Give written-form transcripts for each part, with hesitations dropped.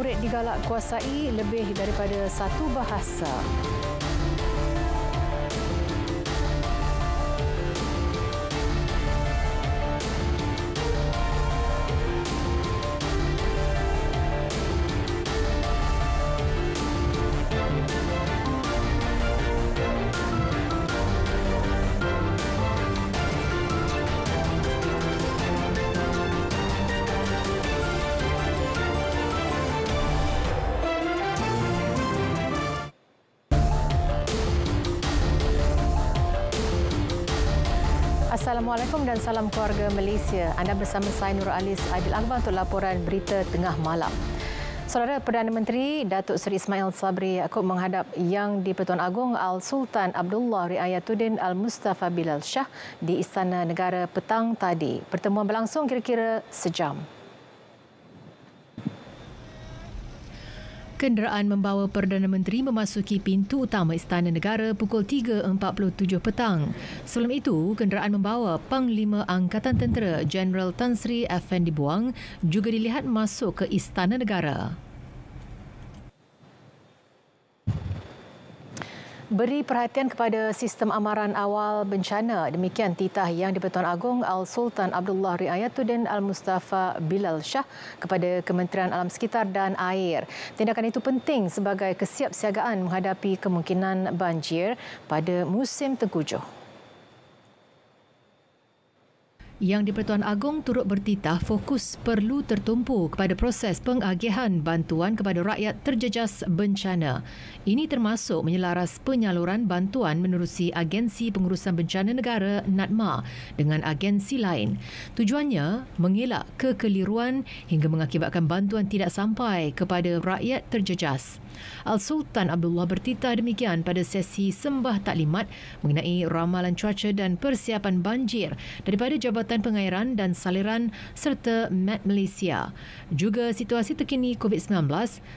murid digalak kuasai lebih daripada satu bahasa. Assalamualaikum dan salam keluarga Malaysia. Anda bersama saya Nur Alis Aidil Akbar untuk laporan berita tengah malam. Saudara Perdana Menteri Datuk Seri Ismail Sabri Yaakob menghadap Yang di-Pertuan Agong Al-Sultan Abdullah Riayatuddin Al-Mustafa Bilal Shah di Istana Negara petang tadi. Pertemuan berlangsung kira-kira sejam. Kenderaan membawa Perdana Menteri memasuki pintu utama Istana Negara pukul 3.47 petang. Sebelum itu, kenderaan membawa Panglima Angkatan Tentera Jeneral Tan Sri Effendi Buang juga dilihat masuk ke Istana Negara. Beri perhatian kepada sistem amaran awal bencana. Demikian titah Yang di-Pertuan Agong Al-Sultan Abdullah Riayatuddin Al-Mustafa Bilal Shah kepada Kementerian Alam Sekitar dan Air. Tindakan itu penting sebagai kesiapsiagaan menghadapi kemungkinan banjir pada musim tengkujuh. Yang di-Pertuan Agong turut bertitah fokus perlu tertumpu kepada proses pengagihan bantuan kepada rakyat terjejas bencana. Ini termasuk menyelaras penyaluran bantuan menerusi Agensi Pengurusan Bencana Negara NADMA dengan agensi lain. Tujuannya mengelak kekeliruan hingga mengakibatkan bantuan tidak sampai kepada rakyat terjejas. Al-Sultan Abdullah bertitah demikian pada sesi sembah taklimat mengenai ramalan cuaca dan persiapan banjir daripada Jabatan Pengairan dan Saliran serta Met Malaysia. Juga situasi terkini COVID-19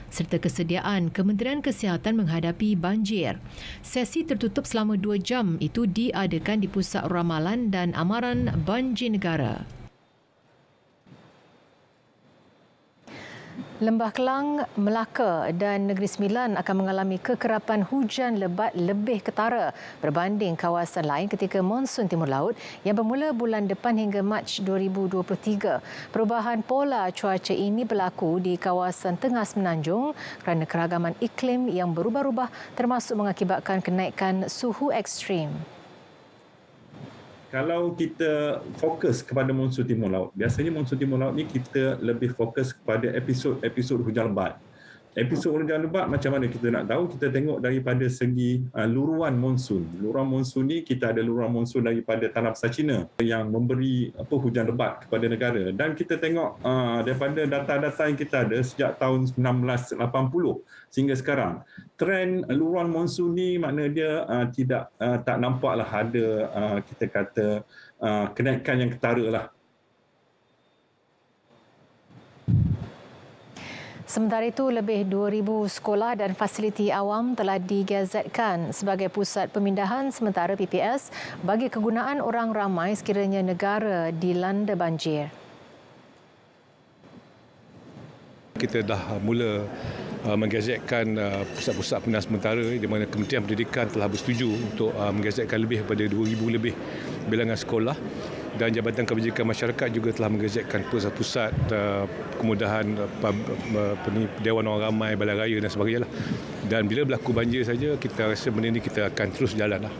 serta kesediaan Kementerian Kesihatan menghadapi banjir. Sesi tertutup selama 2 jam itu diadakan di Pusat Ramalan dan Amaran Banjir Negara. Lembah Kelang, Melaka dan Negeri Sembilan akan mengalami kekerapan hujan lebat lebih ketara berbanding kawasan lain ketika monsun Timur Laut yang bermula bulan depan hingga Mac 2023. Perubahan pola cuaca ini berlaku di kawasan Tengah Semenanjung kerana keragaman iklim yang berubah-ubah termasuk mengakibatkan kenaikan suhu ekstrim. Kalau kita fokus kepada monsun Timur Laut, biasanya monsun Timur Laut ni kita lebih fokus kepada episod hujan lebat. Episod hujan lebat macam mana kita nak tahu? Kita tengok daripada segi luruan monsun. Luruan monsun ni kita ada luruan monsun daripada Tanah Besar Cina yang memberi hujan lebat kepada negara. Dan kita tengok daripada data-data yang kita ada sejak tahun 1980 sehingga sekarang, trend luruan monsun ni makna dia tak nampaklah ada kita kata kenaikan yang ketara lah. Sementara itu, lebih 2,000 sekolah dan fasiliti awam telah digazetkan sebagai pusat pemindahan sementara PPS bagi kegunaan orang ramai sekiranya negara dilanda banjir. Kita dah mula menggazetkan pusat-pusat pemindahan sementara di mana Kementerian Pendidikan telah bersetuju untuk menggazetkan lebih daripada 2,000 lebih bilangan sekolah, dan Jabatan Kebajikan Masyarakat juga telah menggazetkan pusat-pusat kemudahan Dewan Orang Ramai, Balai Raya dan sebagainya. Dan bila berlaku banjir saja, kita rasa benda ini kita akan terus jalan.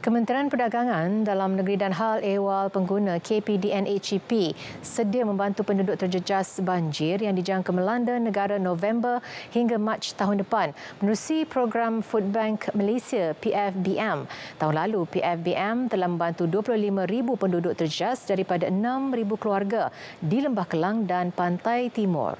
Kementerian Perdagangan Dalam Negeri dan Hal Ehwal Pengguna KPDNHEP sedia membantu penduduk terjejas banjir yang dijangka melanda negara November hingga Mac tahun depan menerusi program Food Bank Malaysia PFBM. Tahun lalu PFBM telah membantu 25,000 penduduk terjejas daripada 6,000 keluarga di Lembah Kelang dan Pantai Timur.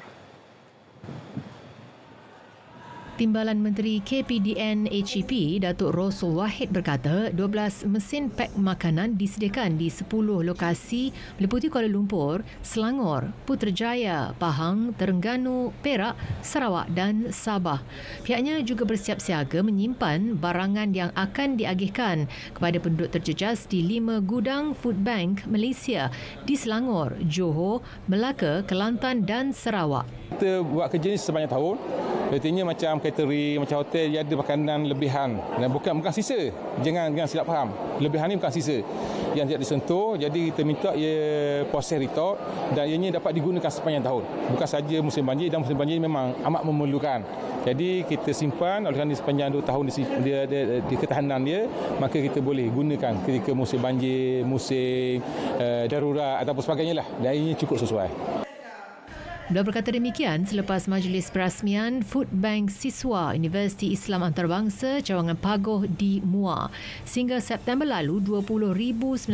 Timbalan Menteri KPDN HEP Datuk Rosul Wahid berkata 12 mesin pak makanan disediakan di 10 lokasi meliputi Kuala Lumpur, Selangor, Putrajaya, Pahang, Terengganu, Perak, Sarawak dan Sabah. Pihaknya juga bersiap siaga menyimpan barangan yang akan diagihkan kepada penduduk terjejas di 5 gudang Food Bank Malaysia di Selangor, Johor, Melaka, Kelantan dan Sarawak. Kita buat kerja ni sepanjang tahun. Artinya macam catering, macam hotel, dia ada makanan lebihan. Dan bukan sisa. Jangan silap faham. Lebihan ni bukan sisa. Yang tidak disentuh, jadi kita minta ia proses restock dan ianya dapat digunakan sepanjang tahun. Bukan saja musim banjir, dan musim banjir memang amat memerlukan. Jadi kita simpan, oleh kerana sepanjang 2 tahun di ketahanan dia, maka kita boleh gunakan ketika musim banjir, musim darurat ataupun sebagainya lah. Dan ianya cukup sesuai. Beliau berkata demikian selepas majlis perasmian Food Bank Siswa Universiti Islam Antarabangsa Cawangan Pagoh di Muar. Sehingga September lalu, 20,951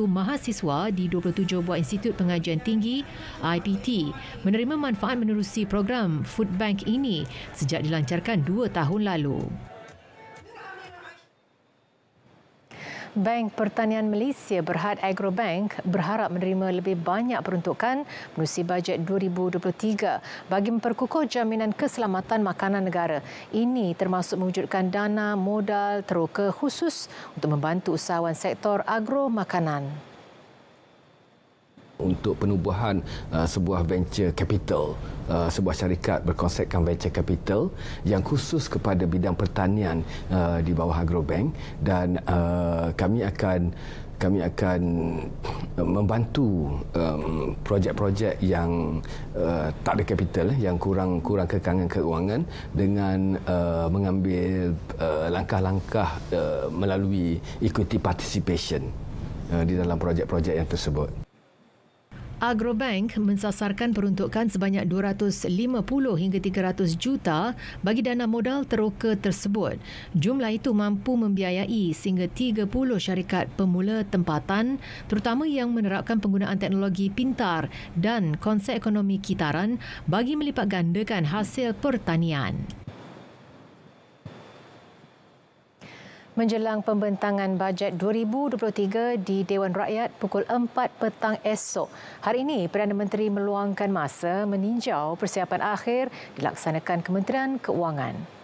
mahasiswa di 27 buah institut pengajian tinggi IPT menerima manfaat menerusi program Food Bank ini sejak dilancarkan 2 tahun lalu. Bank Pertanian Malaysia Berhad Agrobank berharap menerima lebih banyak peruntukan menerusi bajet 2023 bagi memperkukuh jaminan keselamatan makanan negara. Ini termasuk mewujudkan dana modal teroka khusus untuk membantu usahawan sektor agro makanan. Untuk penubuhan sebuah venture capital, sebuah syarikat berkonsepkan venture capital yang khusus kepada bidang pertanian di bawah Agrobank, dan kami akan membantu projek-projek yang tak ada kapital, yang kurang kekangan keuangan dengan mengambil langkah-langkah melalui equity participation di dalam projek-projek yang tersebut. Agrobank mensasarkan peruntukan sebanyak 250 hingga 300 juta bagi dana modal teroka tersebut. Jumlah itu mampu membiayai sehingga 30 syarikat pemula tempatan, terutama yang menerapkan penggunaan teknologi pintar dan konsep ekonomi kitaran bagi melipat gandakan hasil pertanian. Menjelang pembentangan bajet 2023 di Dewan Rakyat pukul 4 petang esok. Hari ini, Perdana Menteri meluangkan masa meninjau persiapan akhir dilaksanakan Kementerian Keuangan.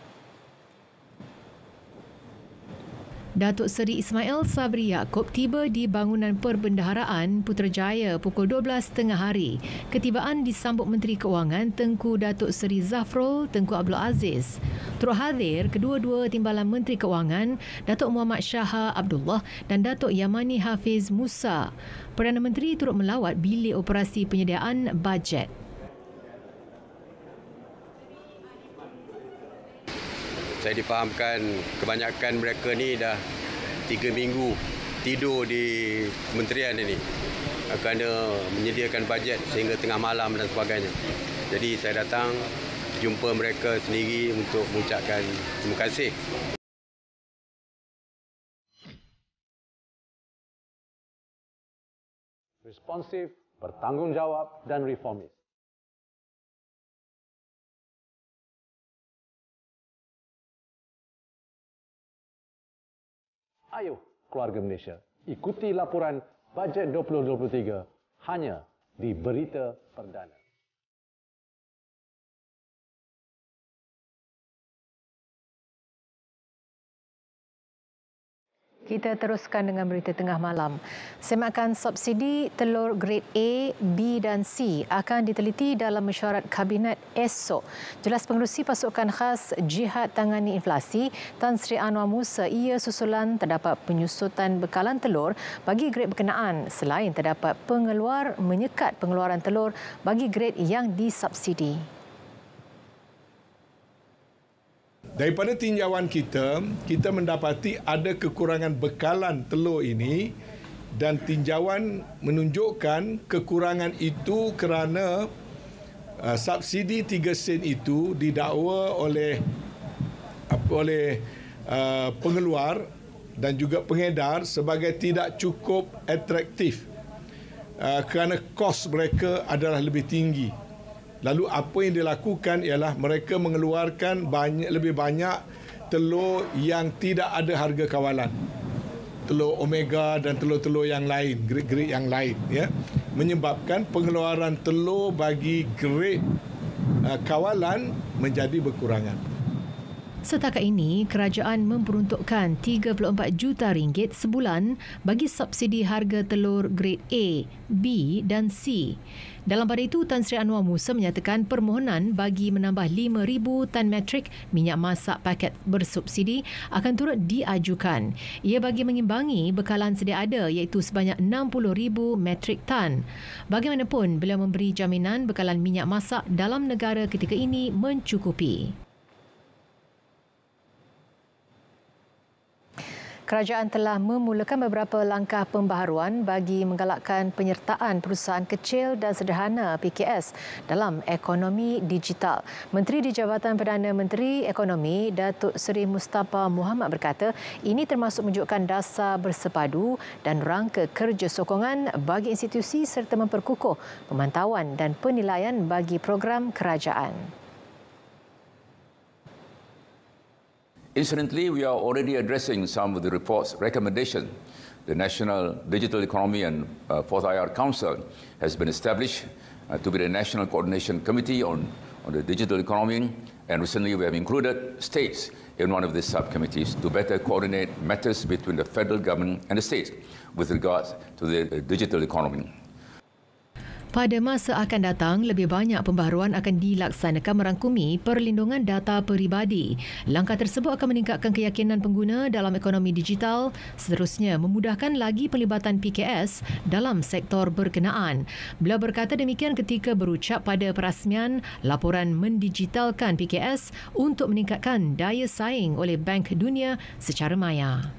Datuk Seri Ismail Sabri Yaakob tiba di bangunan Perbendaharaan Putrajaya pukul 12.30 hari. Ketibaan disambut Menteri Keuangan Tengku Datuk Seri Zafrul Tengku Abdul Aziz. Turut hadir kedua-dua timbalan Menteri Keuangan, Datuk Muhammad Shah Abdullah dan Datuk Yamani Hafiz Musa. Perdana Menteri turut melawat bilik operasi penyediaan bajet. Saya difahamkan kebanyakan mereka ni dah 3 minggu tidur di kementerian ini kerana menyediakan bajet sehingga tengah malam dan sebagainya. Jadi saya datang jumpa mereka sendiri untuk mengucapkan terima kasih. Responsif, bertanggungjawab dan reformis. Ayo, keluarga Malaysia, ikuti laporan bajet 2023 hanya di Berita Perdana. Kita teruskan dengan berita tengah malam. Semakan subsidi telur grade A, B dan C akan diteliti dalam mesyuarat Kabinet esok. Jelas Pengerusi Pasukan Khas Jihad Tangani Inflasi, Tan Sri Anwar Musa, ia susulan terdapat penyusutan bekalan telur bagi grade berkenaan selain terdapat pengeluar menyekat pengeluaran telur bagi grade yang disubsidi. Daripada tinjauan kita mendapati ada kekurangan bekalan telur ini, dan tinjauan menunjukkan kekurangan itu kerana subsidi 3 sen itu didakwa oleh pengeluar dan juga pengedar sebagai tidak cukup atraktif kerana kos mereka adalah lebih tinggi. Lalu apa yang dilakukan ialah mereka mengeluarkan lebih banyak telur yang tidak ada harga kawalan. Telur omega dan telur-telur yang lain, grade-grade yang lain, ya, menyebabkan pengeluaran telur bagi grade kawalan menjadi berkurangan. Setakat ini, kerajaan memperuntukkan RM34 juta sebulan bagi subsidi harga telur grade A, B dan C. Dalam pada itu, Tan Sri Anwar Musa menyatakan permohonan bagi menambah 5,000 tan metrik minyak masak paket bersubsidi akan turut diajukan. Ia bagi mengimbangi bekalan sedia ada iaitu sebanyak 60,000 metrik tan. Bagaimanapun, beliau memberi jaminan bekalan minyak masak dalam negara ketika ini mencukupi. Kerajaan telah memulakan beberapa langkah pembaharuan bagi menggalakkan penyertaan perusahaan kecil dan sederhana PKS dalam ekonomi digital. Menteri di Jabatan Perdana Menteri Ekonomi, Datuk Seri Mustafa Muhammad berkata, ini termasuk menunjukkan dasar bersepadu dan rangka kerja sokongan bagi institusi serta memperkukuh pemantauan dan penilaian bagi program kerajaan. Incidentally, we are already addressing some of the report's recommendations. The National Digital Economy and Fourth IR Council has been established to be the National Coordination Committee on the Digital Economy, and recently we have included states in one of these subcommittees to better coordinate matters between the federal government and the states with regards to the digital economy. Pada masa akan datang, lebih banyak pembaharuan akan dilaksanakan merangkumi perlindungan data peribadi. Langkah tersebut akan meningkatkan keyakinan pengguna dalam ekonomi digital, seterusnya memudahkan lagi pelibatan PKS dalam sektor berkenaan. Beliau berkata demikian ketika berucap pada perasmian laporan mendigitalkan PKS untuk meningkatkan daya saing oleh Bank Dunia secara maya.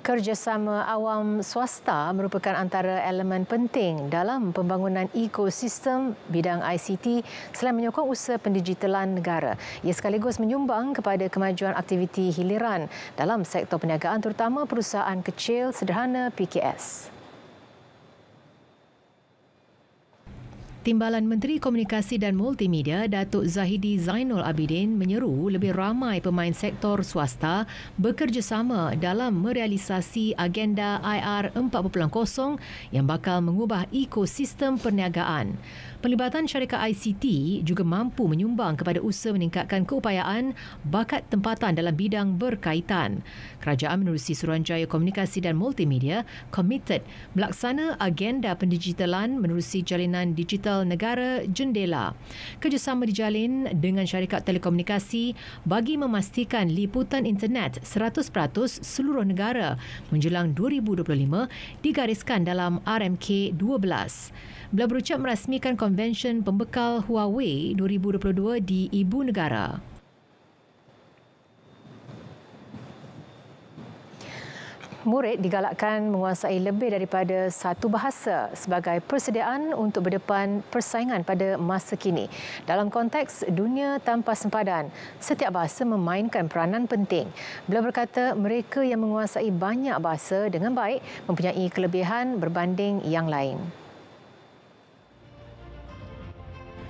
Kerjasama awam swasta merupakan antara elemen penting dalam pembangunan ekosistem bidang ICT selain menyokong usaha pendigitalan negara. Ia sekaligus menyumbang kepada kemajuan aktiviti hiliran dalam sektor perniagaan terutama perusahaan kecil sederhana PKS. Timbalan Menteri Komunikasi dan Multimedia Datuk Zahidi Zainul Abidin menyeru lebih ramai pemain sektor swasta bekerjasama dalam merealisasi agenda IR 4.0 yang bakal mengubah ekosistem perniagaan. Pelibatan syarikat ICT juga mampu menyumbang kepada usaha meningkatkan keupayaan bakat tempatan dalam bidang berkaitan. Kerajaan menerusi Suruhanjaya Komunikasi dan Multimedia komited melaksana agenda pendigitalan menerusi jalinan digital negara jendela. Kerjasama dijalin dengan syarikat telekomunikasi bagi memastikan liputan internet 100% seluruh negara menjelang 2025 digariskan dalam RMK 12. Beliau berucap merasmikan konvensyen pembekal Huawei 2022 di Ibu Negara. Murid digalakkan menguasai lebih daripada satu bahasa sebagai persediaan untuk berdepan persaingan pada masa kini. Dalam konteks dunia tanpa sempadan, setiap bahasa memainkan peranan penting. Beliau berkata mereka yang menguasai banyak bahasa dengan baik mempunyai kelebihan berbanding yang lain.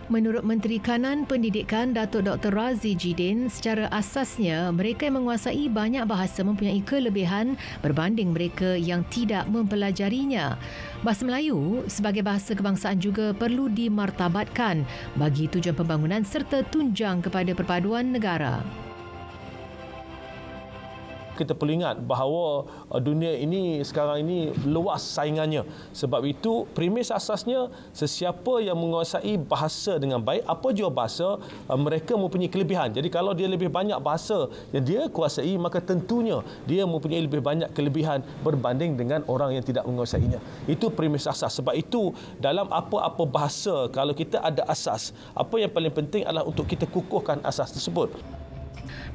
Menurut Menteri Kanan Pendidikan Datuk Dr. Razi Jidin, secara asasnya mereka yang menguasai banyak bahasa mempunyai kelebihan berbanding mereka yang tidak mempelajarinya. Bahasa Melayu sebagai bahasa kebangsaan juga perlu dimartabatkan bagi tujuan pembangunan serta tunjang kepada perpaduan negara. Kita perlu ingat bahawa dunia ini sekarang ini luas saingannya. Sebab itu, premis asasnya sesiapa yang menguasai bahasa dengan baik, apa jua bahasa, mereka mempunyai kelebihan. Jadi kalau dia lebih banyak bahasa yang dia kuasai, maka tentunya dia mempunyai lebih banyak kelebihan berbanding dengan orang yang tidak menguasainya. Itu premis asas. Sebab itu, dalam apa-apa bahasa, kalau kita ada asas, apa yang paling penting adalah untuk kita kukuhkan asas tersebut.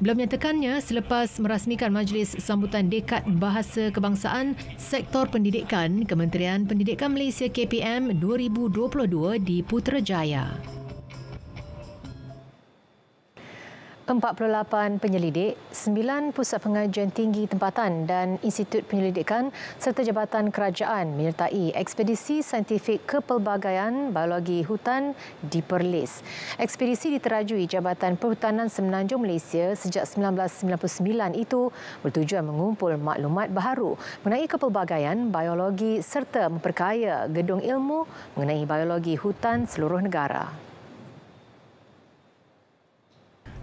Beliau menyatakannya selepas merasmikan Majlis Sambutan Dekad Bahasa Kebangsaan Sektor Pendidikan Kementerian Pendidikan Malaysia KPM 2022 di Putrajaya. 48 penyelidik, 9 pusat pengajian tinggi tempatan dan institut penyelidikan serta jabatan kerajaan menyertai ekspedisi saintifik kepelbagaian biologi hutan di Perlis. Ekspedisi diterajui Jabatan Perhutanan Semenanjung Malaysia sejak 1999 itu bertujuan mengumpul maklumat baharu mengenai kepelbagaian biologi serta memperkaya gedung ilmu mengenai biologi hutan seluruh negara.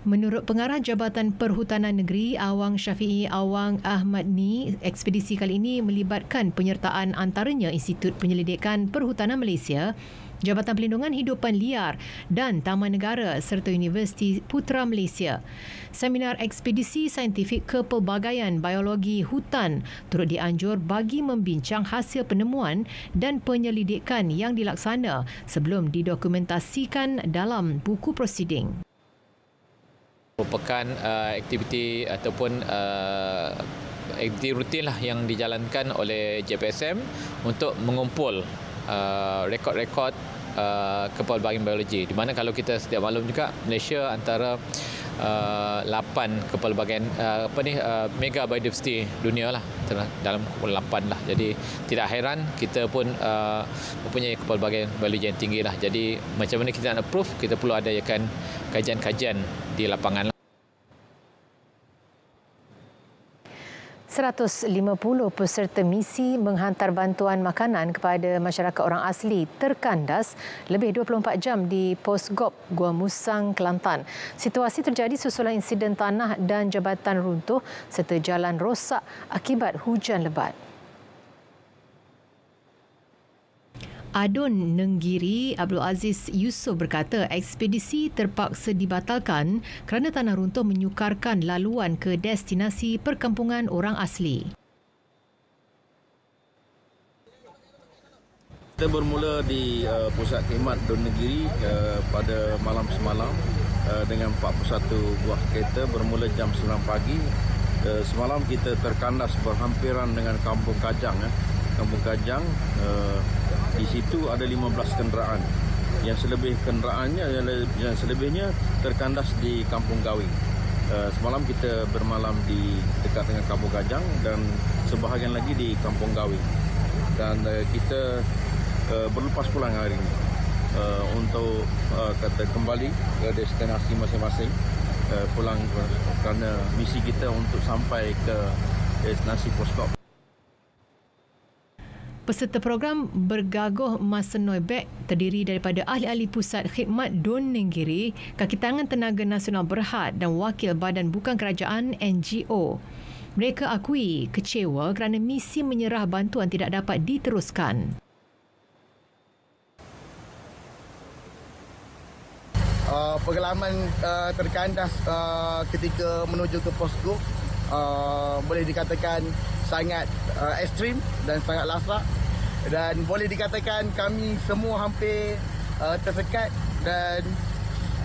Menurut Pengarah Jabatan Perhutanan Negeri Awang Syafiee Awang Ahmad Ni, ekspedisi kali ini melibatkan penyertaan antaranya Institut Penyelidikan Perhutanan Malaysia, Jabatan Pelindungan Hidupan Liar dan Taman Negara serta Universiti Putra Malaysia. Seminar ekspedisi saintifik kepelbagaian biologi hutan turut dianjur bagi membincang hasil penemuan dan penyelidikan yang dilaksana sebelum didokumentasikan dalam buku prosiding. Merupakan aktiviti ataupun aktiviti rutin lah yang dijalankan oleh JPSM untuk mengumpul rekod-rekod kepelbagaian biologi. Di mana kalau kita setiap maklum juga Malaysia antara 8 kepelbagaian mega biodiversity dunia lah, dalam 8 lah. Jadi tidak heran kita pun mempunyai kepelbagaian biologi yang tinggi lah. Jadi macam mana kita nak approve, kita perlu adakan kajian-kajian di lapangan. 150 peserta misi menghantar bantuan makanan kepada masyarakat orang asli terkandas lebih 24 jam di Pos Gop Gua Musang, Kelantan. Situasi terjadi susulan insiden tanah dan jabatan runtuh serta jalan rosak akibat hujan lebat. Adun Nenggiri Abdul Aziz Yusof berkata ekspedisi terpaksa dibatalkan kerana tanah runtuh menyukarkan laluan ke destinasi perkampungan orang asli. Kita bermula di Pusat Khidmat Dun Negeri pada malam semalam dengan 41 buah kereta bermula jam 9 pagi. Semalam kita terkandas berhampiran dengan Kampung Kajang. Kampung Kajang, di situ ada 15 kenderaan. Yang selebihnya terkandas di Kampung Gawing. Semalam kita bermalam di dekat dengan Kampung Kajang dan sebahagian lagi di Kampung Gawing. Dan kita berlepas pulang hari ini untuk kembali ke destinasi masing-masing, pulang kerana misi kita untuk sampai ke destinasi Pos Gop. Peserta program Bergaguh Masenoi Bek terdiri daripada ahli-ahli Pusat Khidmat Dun Nenggiri, Kaki Tangan Tenaga Nasional Berhad dan wakil badan bukan kerajaan NGO. Mereka akui kecewa kerana misi menyerah bantuan tidak dapat diteruskan. Pengalaman terkandas ketika menuju ke Pos Gop boleh dikatakan sangat ekstrim dan sangat lasak, dan boleh dikatakan kami semua hampir tersekat dan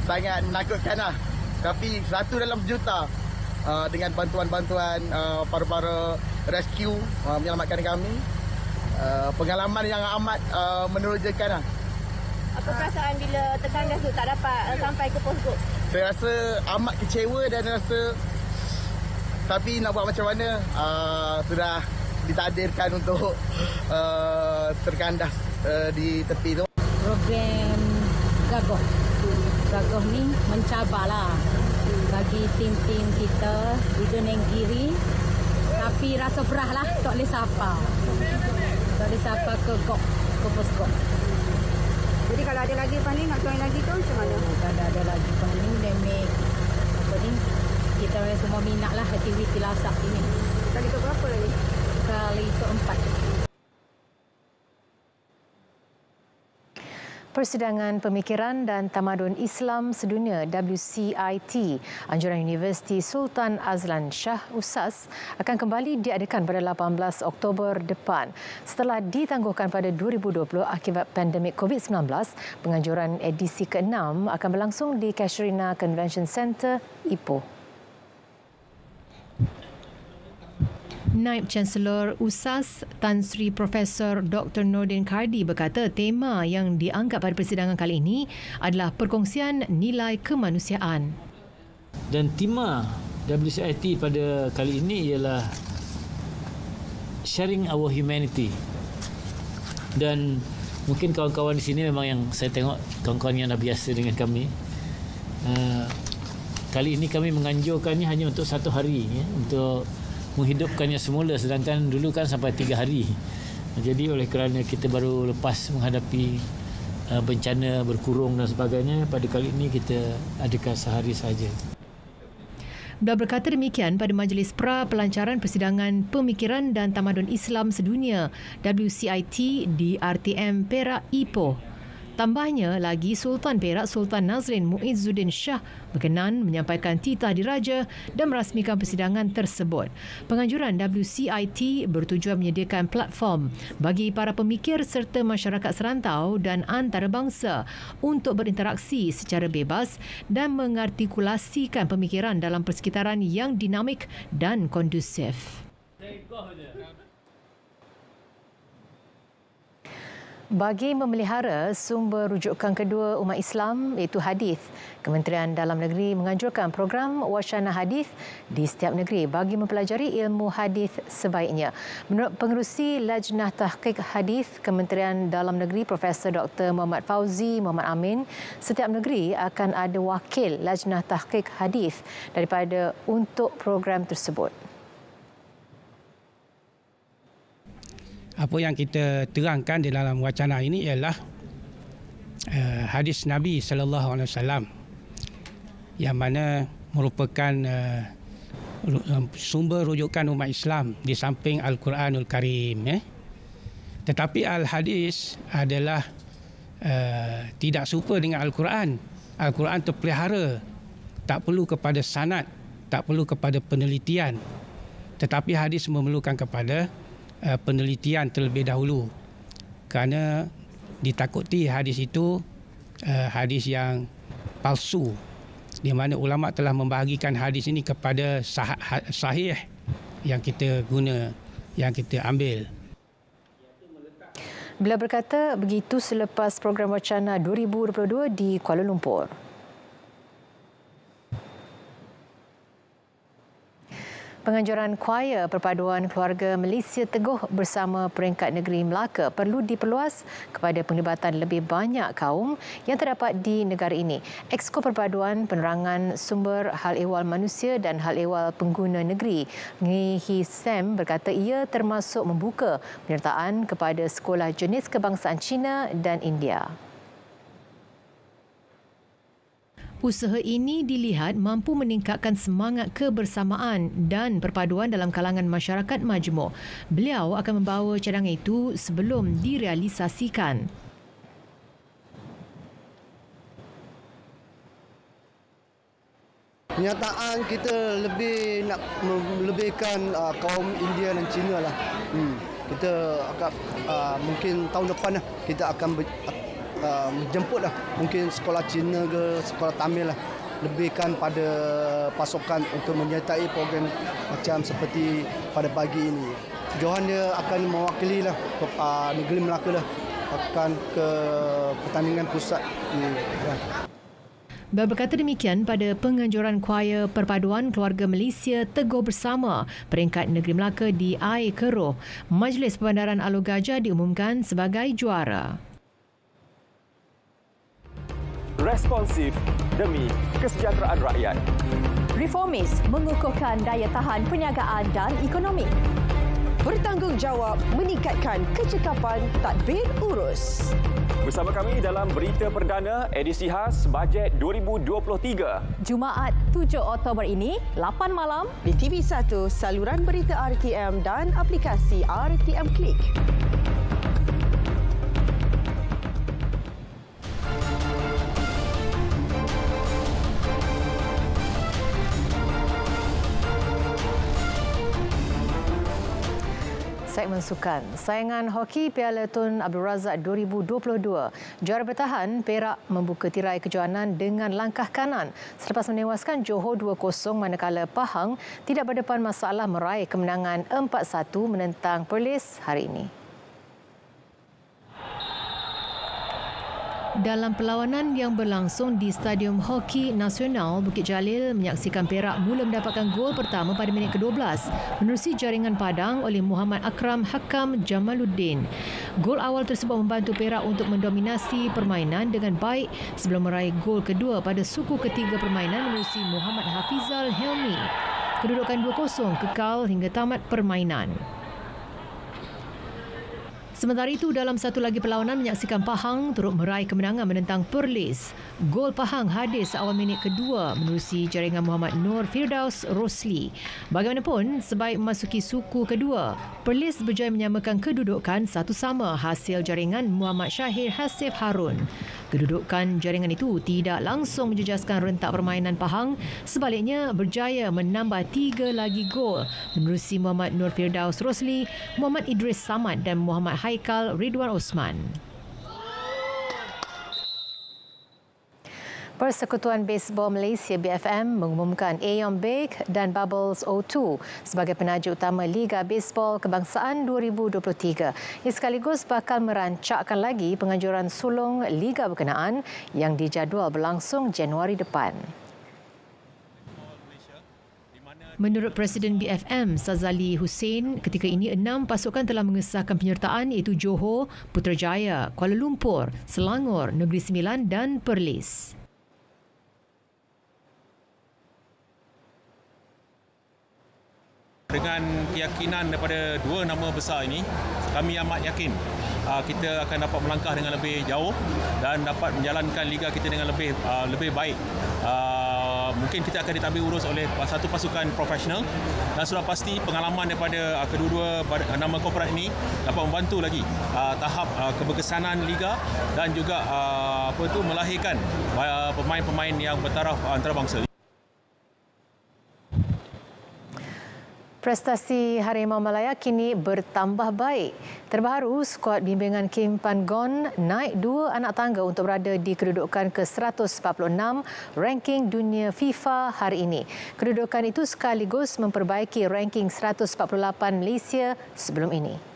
sangat menakutkan lah. Tapi satu dalam sejuta dengan bantuan-bantuan para-para rescue menyelamatkan kami. Pengalaman yang amat menerojakan lah. Apa perasaan bila terkandas tu tak dapat sampai ke Pos Gop? Saya rasa amat kecewa dan rasa, tapi nak buat macam mana, sudah ditakdirkan untuk terkandas di tepi tu. Program Gagoh ni mencabarlah bagi tim-tim kita di Dun Nenggiri, tapi rasa berah lah tak boleh sapa. Tak boleh sapa ke Pos Gop. Jadi kalau ada lagi funding nak join lagi tu macam mana? Kalau ada lagi funding dan kita semua minat lah aktiviti lasak ini. Kali ke berapa lagi? Kali keempat. Persidangan Pemikiran dan Tamadun Islam Sedunia WCIT Anjuran Universiti Sultan Azlan Shah USAS akan kembali diadakan pada 18 Oktober depan. Setelah ditangguhkan pada 2020 akibat pandemik COVID-19, penganjuran edisi ke-6 akan berlangsung di Casuarina Convention Centre, Ipoh. Naib Chancellor USAS Tan Sri Profesor Dr. Nordin Kardi berkata tema yang diangkat pada persidangan kali ini adalah perkongsian nilai kemanusiaan. Dan tema WCIT pada kali ini ialah Sharing Our Humanity. Dan mungkin kawan-kawan di sini memang yang saya tengok kawan-kawan yang dah biasa dengan kami. Kali ini kami menganjurkannya hanya untuk 1 hari ya, untuk menghidupkannya semula, sedangkan dulu kan sampai 3 hari. Jadi oleh kerana kita baru lepas menghadapi bencana berkurung dan sebagainya, pada kali ini kita adakan sehari saja. Beliau berkata demikian pada Majlis Pra-Pelancaran Persidangan Pemikiran dan Tamadun Islam Sedunia WCIT di RTM Perak Ipoh. Tambahnya lagi, Sultan Perak Sultan Nazrin Muizzuddin Shah berkenan menyampaikan titah diraja dan merasmikan persidangan tersebut. Penganjuran WCIT bertujuan menyediakan platform bagi para pemikir serta masyarakat serantau dan antarabangsa untuk berinteraksi secara bebas dan mengartikulasikan pemikiran dalam persekitaran yang dinamik dan kondusif. Bagi memelihara sumber rujukan kedua umat Islam iaitu hadis, Kementerian Dalam Negeri menganjurkan program Wacana Hadis di setiap negeri bagi mempelajari ilmu hadis sebaiknya. Menurut Pengerusi Lajnah Tahqiq Hadis Kementerian Dalam Negeri Profesor Dr. Muhammad Fauzi Muhammad Amin, setiap negeri akan ada wakil Lajnah Tahqiq Hadis daripada untuk program tersebut. Apa yang kita terangkan di dalam wacana ini ialah hadis Nabi sallallahu alaihi wasallam yang mana merupakan sumber rujukan umat Islam di samping Al-Quranul Karim. Tetapi al-hadis adalah tidak serupa dengan Al-Quran. Al-Quran terpelihara, tak perlu kepada sanad, tak perlu kepada penelitian. Tetapi hadis memerlukan kepada penelitian terlebih dahulu, kerana ditakuti hadis itu hadis yang palsu, di mana ulama telah membahagikan hadis ini kepada sahih yang kita guna, yang kita ambil. Beliau berkata begitu selepas program Wacana 2022 di Kuala Lumpur. Penganjuran Kuaya Perpaduan Keluarga Malaysia Teguh bersama Peringkat Negeri Melaka perlu diperluas kepada penglibatan lebih banyak kaum yang terdapat di negara ini. Exko Perpaduan Penerangan Sumber Hal Ehwal Manusia dan Hal Ehwal Pengguna Negeri Ngi Hi Sam berkata ia termasuk membuka penyertaan kepada sekolah jenis kebangsaan Cina dan India. Usaha ini dilihat mampu meningkatkan semangat kebersamaan dan perpaduan dalam kalangan masyarakat majmuk. Beliau akan membawa cadangan itu sebelum direalisasikan. Kenyataan kita lebih nak melebihkan kaum India dan Cina lah. Kita akan mungkin tahun depan lah kita akan menjemput lah mungkin sekolah Cina ke sekolah Tamil lah, lebihkan pada pasokan untuk menyertai program macam seperti pada pagi ini. Johan dia akan mewakili lah negeri Melaka lah, akan ke pertandingan pusat ini. Beliau berkata demikian pada penganjuran Kuaya Perpaduan Keluarga Malaysia Teguh bersama Peringkat Negeri Melaka di Air Keruh. Majlis Perbandaran Alor Gajah diumumkan sebagai juara. Responsif demi kesejahteraan rakyat. Reformis mengukuhkan daya tahan perniagaan dan ekonomi. Bertanggungjawab meningkatkan kecekapan tadbir urus. Bersama kami dalam Berita Perdana edisi khas Bajet 2023. Jumaat 7 Oktober ini, 8 malam di TV1, saluran berita RTM dan aplikasi RTM Klik. Segmen sukan. Saingan hoki Piala Tun Abdul Razak 2022. Juara bertahan Perak membuka tirai kejohanan dengan langkah kanan selepas menewaskan Johor 2-0, manakala Pahang tidak berdepan masalah meraih kemenangan 4-1 menentang Perlis hari ini. Dalam perlawanan yang berlangsung di Stadium Hoki Nasional, Bukit Jalil menyaksikan Perak mula mendapatkan gol pertama pada minit ke-12 menerusi jaringan padang oleh Muhammad Akram Hakam Jamaluddin. Gol awal tersebut membantu Perak untuk mendominasi permainan dengan baik sebelum meraih gol kedua pada suku ketiga permainan menerusi Muhammad Hafizal Helmi. Kedudukan 2-0 kekal hingga tamat permainan. Sementara itu, dalam satu lagi perlawanan menyaksikan Pahang turut meraih kemenangan menentang Perlis. Gol Pahang hadir seawal minit kedua menerusi jaringan Muhammad Nur Firdaus Rosli. Bagaimanapun, sebaik memasuki suku kedua, Perlis berjaya menyamakan kedudukan 1-1 hasil jaringan Muhammad Syahir Hasif Harun. Kedudukan jaringan itu tidak langsung menjejaskan rentak permainan Pahang, sebaliknya berjaya menambah 3 lagi gol menerusi Muhammad Nur Firdaus Rosli, Muhammad Idris Samad dan Muhammad Haikal Ridwan Osman. Persekutuan Baseball Malaysia BFM mengumumkan Aeon Bake dan Bubbles O2 sebagai penaja utama Liga Baseball Kebangsaan 2023. Ia sekaligus bakal merancakkan lagi penganjuran sulung Liga berkenaan yang dijadual berlangsung Januari depan. Menurut Presiden BFM Sazali Hussein, ketika ini 6 pasukan telah mengesahkan penyertaan iaitu Johor, Putrajaya, Kuala Lumpur, Selangor, Negeri Sembilan dan Perlis. Dengan keyakinan daripada 2 nama besar ini, kami amat yakin kita akan dapat melangkah dengan lebih jauh dan dapat menjalankan liga kita dengan lebih baik. Mungkin kita akan ditambah urus oleh satu pasukan profesional dan sudah pasti pengalaman daripada kedua-dua nama korporat ini dapat membantu lagi tahap keberkesanan liga dan juga melahirkan pemain-pemain yang bertaraf antarabangsa. Prestasi Harimau Malaya kini bertambah baik. Terbaru, skuad bimbingan Kim Pan Gon naik 2 anak tangga untuk berada di kedudukan ke-146 ranking dunia FIFA hari ini. Kedudukan itu sekaligus memperbaiki ranking 148 Malaysia sebelum ini.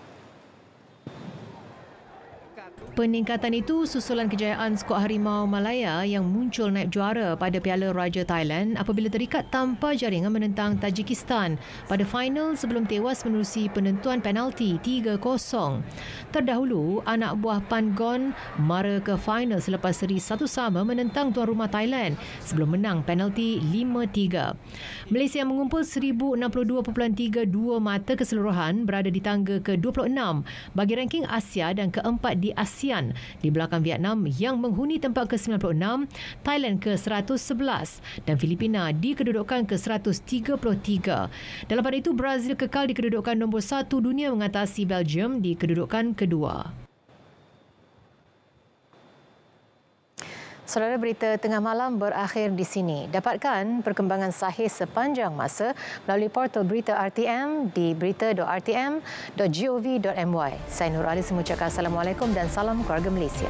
Peningkatan itu susulan kejayaan skuad Harimau Malaya yang muncul naib juara pada Piala Raja Thailand apabila terikat tanpa jaringan menentang Tajikistan pada final sebelum tewas menerusi penentuan penalti 3-0. Terdahulu, anak buah Pan Gon mara ke final selepas seri 1-1 menentang tuan rumah Thailand sebelum menang penalti 5-3. Malaysia yang mengumpul 1062.32 mata keseluruhan berada di tangga ke-26 bagi ranking Asia dan keempat di Asia di belakang Vietnam yang menghuni tempat ke-96, Thailand ke-111 dan Filipina di kedudukan ke-133. Dalam pada itu, Brazil kekal di kedudukan nombor 1 dunia mengatasi Belgium di kedudukan kedua. Saudara, berita tengah malam berakhir di sini. Dapatkan perkembangan sahih sepanjang masa melalui portal berita RTM di berita.rtm.gov.my. Saya Nur Ali mengucapkan Assalamualaikum dan salam keluarga Malaysia.